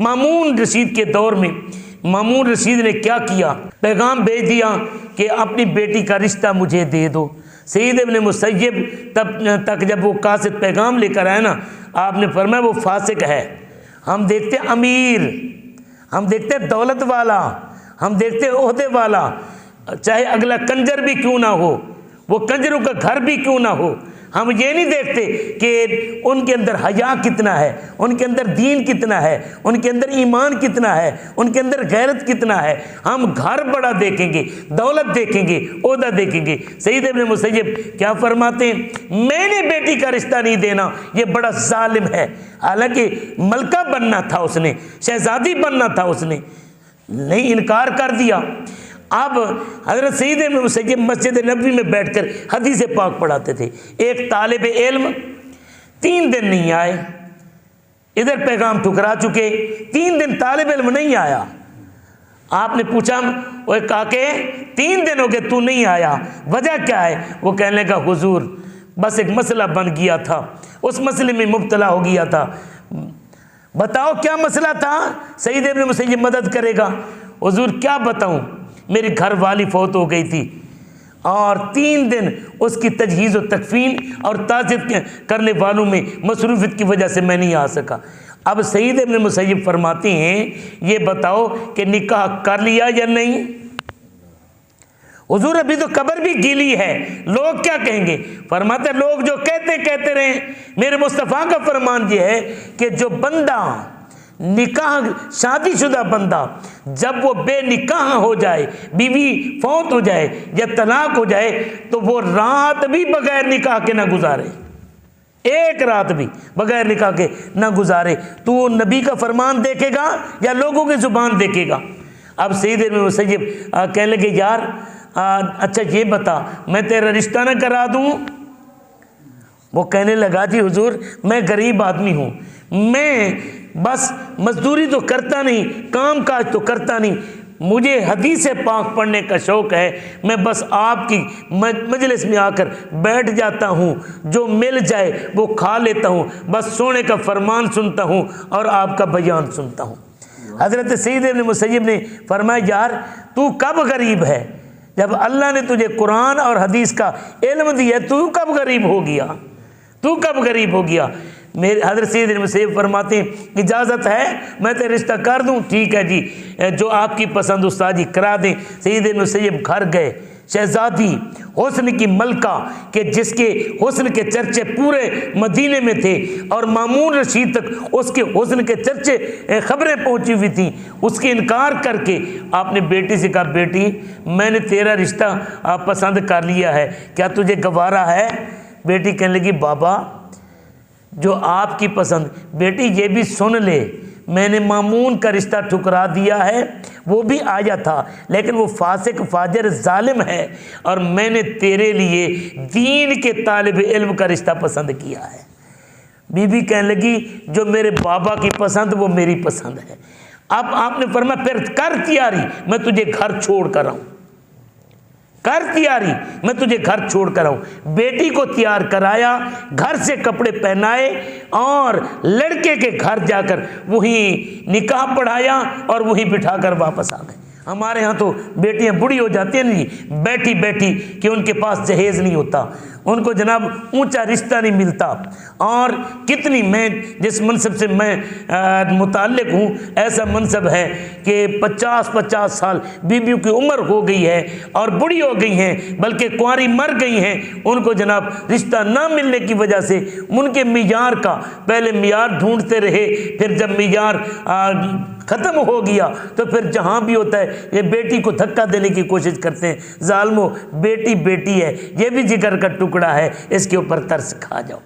मामून रशीद के दौर में मामून रशीद ने क्या किया, पैगाम भेज दिया कि अपनी बेटी का रिश्ता मुझे दे दो। सईद इब्न मुसय्यब तब तक जब वो कासिद पैगाम लेकर आए ना, आपने फरमाया वो फासिक है। हम देखते अमीर, हम देखते दौलत वाला, हम देखते ओहदे वाला, चाहे अगला कंजर भी क्यों ना हो, वो कंजरों का घर भी क्यों ना हो, हम ये नहीं देखते कि उनके अंदर हया कितना है, उनके अंदर दीन कितना है, उनके अंदर ईमान कितना है, उनके अंदर गैरत कितना है। हम घर बड़ा देखेंगे, दौलत देखेंगे, ओहदा देखेंगे। सईद इब्न मुसय्यब क्या फरमाते हैं, मैंने बेटी का रिश्ता नहीं देना, ये बड़ा जालिम है। हालांकि मलका बनना था उसने, शहजादी बनना था उसने, नहीं, इनकार कर दिया। अब हज़रत सईद इब्न मुसय्यब मस्जिद नबवी में बैठकर हदीस पाक पढ़ाते थे। एक तालिब इल्म 3 दिन नहीं आए, इधर पैगाम ठुकरा चुके, 3 दिन तालिब इल्म नहीं आया। आपने पूछा, ओए काके 3 दिन हो गए तू नहीं आया, वजह क्या है? वो कहने लगा हुजूर बस एक मसला बन गया था, उस मसले में मुब्तला हो गया था। बताओ क्या मसला था? सईद इब्न मुसय्यब मदद करेगा। हुजूर क्या बताऊं, मेरी घर वाली फौत हो गई थी और 3 दिन उसकी तजहीज़ व तकफीन और ताज़ियत करने वालों में मसरूफ़ियत की वजह से मैं नहीं आ सका। अब सईद इब्न मुसय्यब फरमाते हैं, ये बताओ कि निकाह कर लिया या नहीं? हुजूर अभी तो कब्र भी गीली है, लोग क्या कहेंगे? फरमाते लोग जो कहते रहे, मेरे मुस्तफ़ा का फरमान ये है कि जो बंदा निकाह शादीशुदा बंदा जब वो बेनिकाह हो जाए, बीवी फौत हो जाए या तलाक हो जाए, तो वो रात भी बगैर निकाह के ना गुजारे, एक रात भी बगैर निकाह के ना गुजारे। तो नबी का फरमान देखेगा या लोगों की जुबान देखेगा? अब सईद इब्न मुसय्यब कहने लगे, यार अच्छा ये बता, मैं तेरा रिश्ता ना करा दूं? वो कहने लगा, जी हुजूर मैं गरीब आदमी हूँ, मैं बस मजदूरी तो करता नहीं, काम काज तो करता नहीं, मुझे हदीस पाक पढ़ने का शौक़ है, मैं बस आपकी मजलिस में आकर बैठ जाता हूँ, जो मिल जाए वो खा लेता हूँ, बस सोने का फरमान सुनता हूँ और आपका बयान सुनता हूँ। हज़रत सईद इब्न मुसय्यब ने फरमाया, यार तू कब गरीब है? जब अल्लाह ने तुझे कुरान और हदीस का इल्म दिया, तू कब गरीब हो गया? तू कब गरीब हो गया? मेरे हज़रत सईद इब्न मुसय्यब फरमाते हैं, इजाज़त है मैं तेरा रिश्ता कर दूं? ठीक है जी, जो आपकी पसंद उस्ताद जी करा दें। सईद इब्न मुसय्यब घर गए। शहजादी हुस्न की मलका के जिसके हुस्न के चर्चे पूरे मदीने में थे और मामून रशीद तक उसके हुस्न के चर्चे खबरें पहुंची हुई थी, उसके इनकार करके आपने बेटी से कहा, बेटी मैंने तेरा रिश्ता पसंद कर लिया है, क्या तुझे गवारा है? बेटी कहने लगी, बाबा जो आपकी पसंद। बेटी ये भी सुन ले, मैंने मामून का रिश्ता ठुकरा दिया है, वो भी आया था, लेकिन वो फासिक फाजिर जालिम है, और मैंने तेरे लिए दीन के तालिब इल्म का रिश्ता पसंद किया है। बीबी कहने लगी, जो मेरे बाबा की पसंद वो मेरी पसंद है। अब आपने फरमाया, फिर कर तैयारी, मैं तुझे घर छोड़ कर आऊँ, कर तैयारी, मैं तुझे घर छोड़ कर आऊं। बेटी को तैयार कराया, घर से कपड़े पहनाए और लड़के के घर जाकर वहीं निकाह पढ़ाया और वहीं बिठाकर वापस आ गए। हमारे यहाँ तो बेटियाँ बूढ़ी हो जाती हैं नहीं, बैठी बैठी कि उनके पास जहेज़ नहीं होता, उनको जनाब ऊंचा रिश्ता नहीं मिलता। और कितनी, मैं जिस मनसब से मैं मुताल्लिक हूँ, ऐसा मनसब है कि 50-50 साल बीबियों की उम्र हो गई है और बूढ़ी हो गई हैं, बल्कि कुंवारी मर गई हैं। उनको जनाब रिश्ता ना मिलने की वजह से उनके मियार का पहले मियार ढूंढते रहे, फिर जब मियार ख़त्म हो गया तो फिर जहाँ भी होता है ये बेटी को धक्का देने की कोशिश करते हैं। जालिमो, बेटी बेटी है, ये भी जिगर का टुकड़ा है, इसके ऊपर तरस खा जाओ।